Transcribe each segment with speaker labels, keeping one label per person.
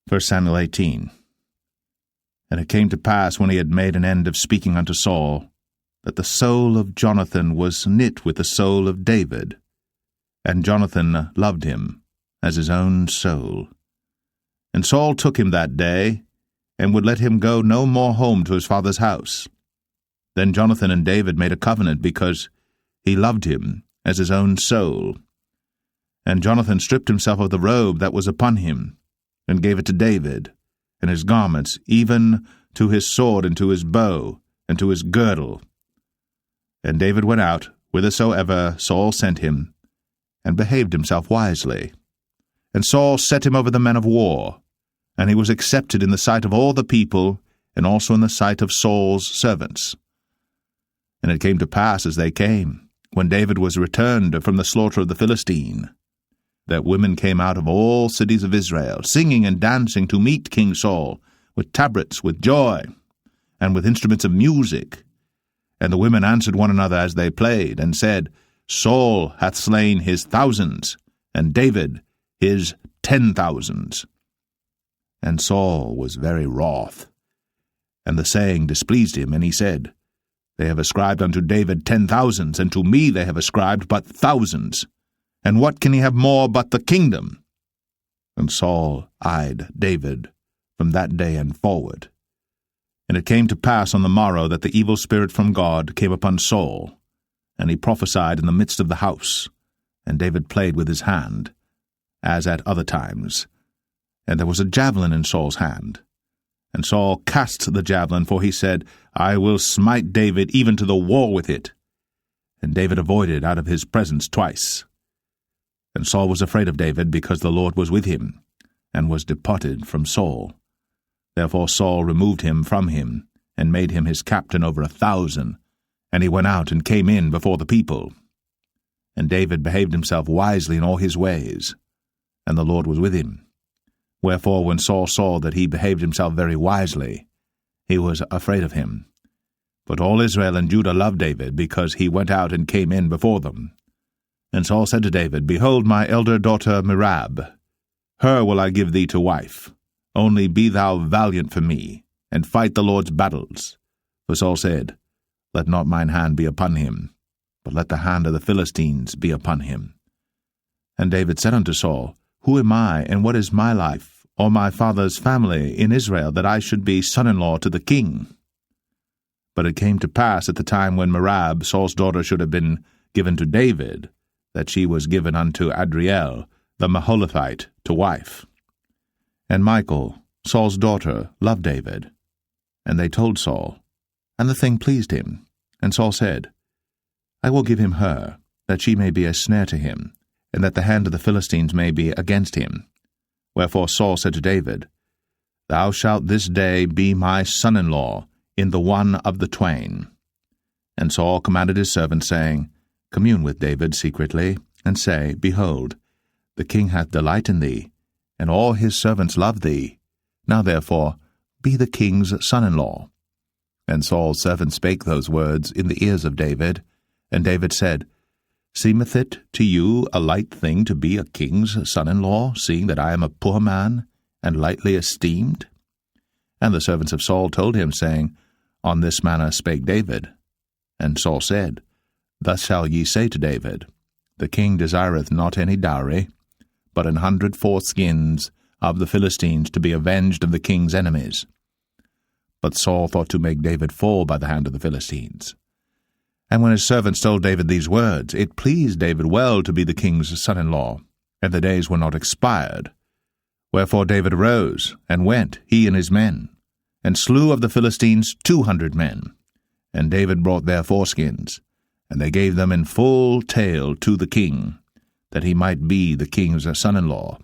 Speaker 1: 1 Samuel 18. And it came to pass, when he had made an end of speaking unto Saul, that the soul of Jonathan was knit with the soul of David, and Jonathan loved him as his own soul. And Saul took him that day, and would let him go no more home to his father's house. Then Jonathan and David made a covenant, because he loved him as his own soul. And Jonathan stripped himself of the robe that was upon him, and gave it to David, and his garments, even to his sword, and to his bow, and to his girdle. And David went out whithersoever Saul sent him, and behaved himself wisely. And Saul set him over the men of war, and he was accepted in the sight of all the people, and also in the sight of Saul's servants. And it came to pass, as they came, when David was returned from the slaughter of the Philistine, that women came out of all cities of Israel, singing and dancing to meet King Saul, with tabrets, with joy, and with instruments of music. And the women answered one another as they played, and said, Saul hath slain his thousands, and David his 10,000s. And Saul was very wroth, and the saying displeased him, and he said, They have ascribed unto David 10,000s, and to me they have ascribed but thousands. And what can he have more but the kingdom? And Saul eyed David from that day and forward. And it came to pass on the morrow that the evil spirit from God came upon Saul, and he prophesied in the midst of the house. And David played with his hand, as at other times. And there was a javelin in Saul's hand. And Saul cast the javelin, for he said, I will smite David even to the wall with it. And David avoided out of his presence twice. And Saul was afraid of David, because the Lord was with him, and was departed from Saul. Therefore Saul removed him from him, and made him his captain over 1,000, and he went out and came in before the people. And David behaved himself wisely in all his ways, and the Lord was with him. Wherefore when Saul saw that he behaved himself very wisely, he was afraid of him. But all Israel and Judah loved David, because he went out and came in before them. And Saul said to David, Behold my elder daughter Merab, her will I give thee to wife. Only be thou valiant for me, and fight the Lord's battles. For Saul said, Let not mine hand be upon him, but let the hand of the Philistines be upon him. And David said unto Saul, Who am I, and what is my life, or my father's family in Israel, that I should be son-in-law to the king? But it came to pass at the time when Merab, Saul's daughter, should have been given to David, that she was given unto Adriel, the Maholathite, to wife. And Michal, Saul's daughter, loved David. And they told Saul, and the thing pleased him. And Saul said, I will give him her, that she may be a snare to him, and that the hand of the Philistines may be against him. Wherefore Saul said to David, Thou shalt this day be my son-in-law in the one of the twain. And Saul commanded his servants, saying, Commune with David secretly, and say, Behold, the king hath delight in thee, and all his servants love thee. Now therefore be the king's son-in-law. And Saul's servant spake those words in the ears of David. And David said, Seemeth it to you a light thing to be a king's son-in-law, seeing that I am a poor man, and lightly esteemed? And the servants of Saul told him, saying, On this manner spake David. And Saul said, Thus shall ye say to David, The king desireth not any dowry, but 100 foreskins of the Philistines to be avenged of the king's enemies. But Saul thought to make David fall by the hand of the Philistines. And when his servants told David these words, it pleased David well to be the king's son-in-law, and the days were not expired. Wherefore David arose, and went, he and his men, and slew of the Philistines 200 men. And David brought their foreskins, and they gave them in full tale to the king, that he might be the king's son-in-law.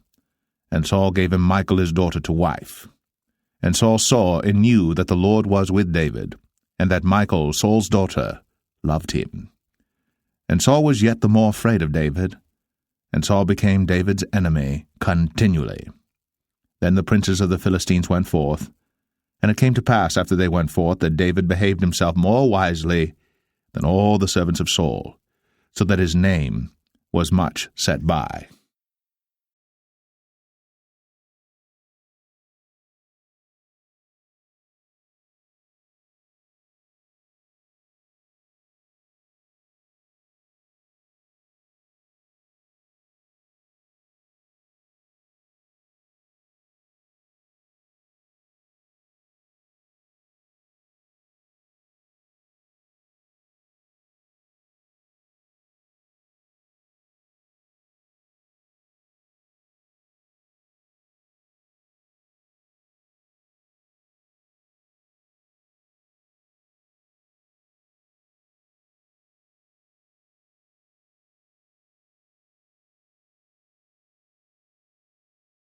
Speaker 1: And Saul gave him Michal his daughter to wife. And Saul saw and knew that the Lord was with David, and that Michal, Saul's daughter, loved him. And Saul was yet the more afraid of David, and Saul became David's enemy continually. Then the princes of the Philistines went forth, and it came to pass after they went forth that David behaved himself more wisely than all the servants of Saul, so that his name was much set by.